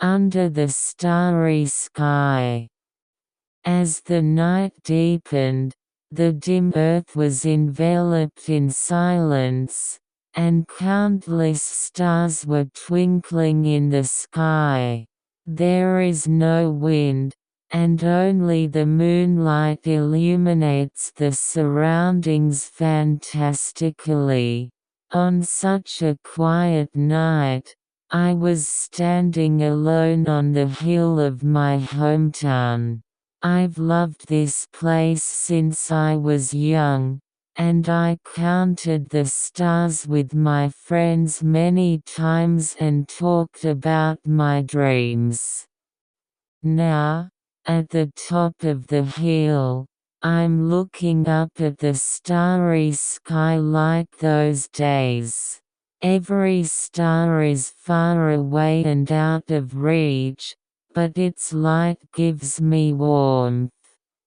under the starry sky. As the night deepened, the dim earth was enveloped in silence, and countless stars were twinkling in the sky. There is no wind, and only the moonlight illuminates the surroundings fantastically. On such a quiet night, I was standing alone on the hill of my hometown. I've loved this place since I was young, and I counted the stars with my friends many times and talked about my dreams. Now, at the top of the hill, I'm looking up at the starry sky like those days. Every star is far away and out of reach, but its light gives me warmth.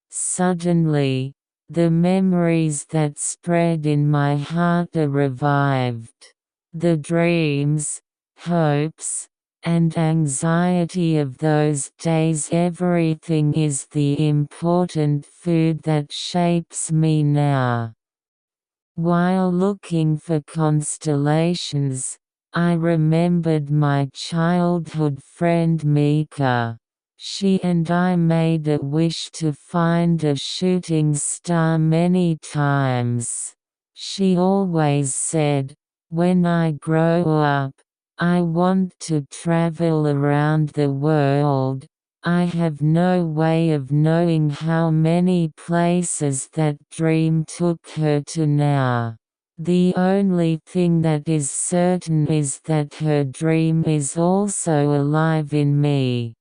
Suddenly, the memories that spread in my heart are revived. The dreams, hopes, and anxiety of those days. Everything is the important food that shapes me now. While looking for constellations, I remembered my childhood friend Mika. She and I made a wish to find a shooting star many times. She always said, "When I grow up, I want to travel around the world." I have no way of knowing how many places that dream took her to now. The only thing that is certain is that her dream is also alive in me.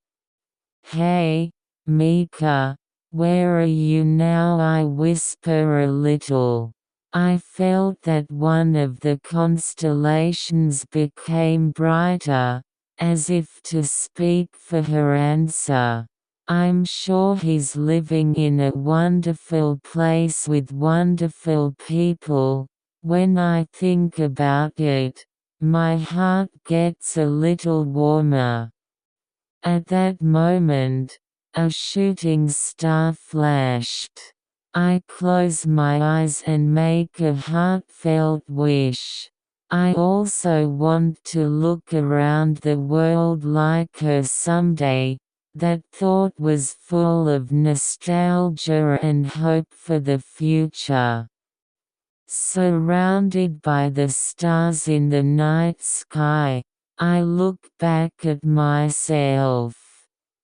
"Hey, Mika, where are you now?" I whisper a little. I felt that one of the constellations became brighter, as if to speak for her answer. "I'm sure he's living in a wonderful place with wonderful people." When I think about it, my heart gets a little warmer. At that moment, a shooting star flashed. I close my eyes and make a heartfelt wish. I also want to look around the world like her someday. That thought was full of nostalgia and hope for the future. Surrounded by the stars in the night sky, I look back at myself.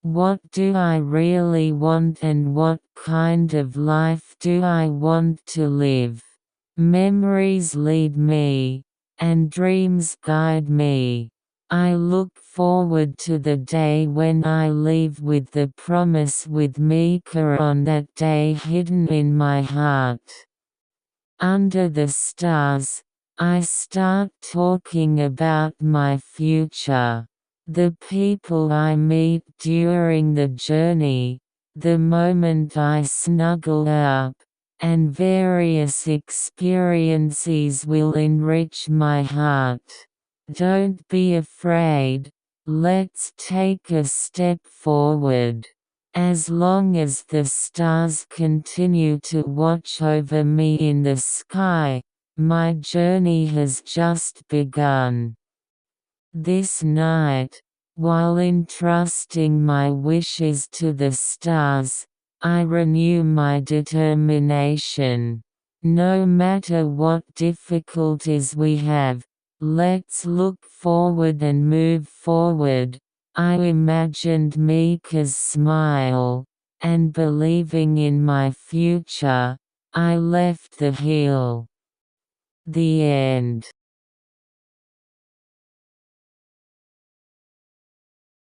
What do I really want, and what kind of life do I want to live? Memories lead me, and dreams guide me. I look forward to the day when I leave with the promise with Mika on that day hidden in my heart. Under the stars, I start talking about my future. The people I meet during the journey, the moment I snuggle up, and various experiences will enrich my heart. Don't be afraid, let's take a step forward. As long as the stars continue to watch over me in the sky, my journey has just begun. This night, while entrusting my wishes to the stars, I renew my determination. No matter what difficulties we have, let's look forward and move forward. I imagined Mika's smile, and believing in my future, I left the hill. The end.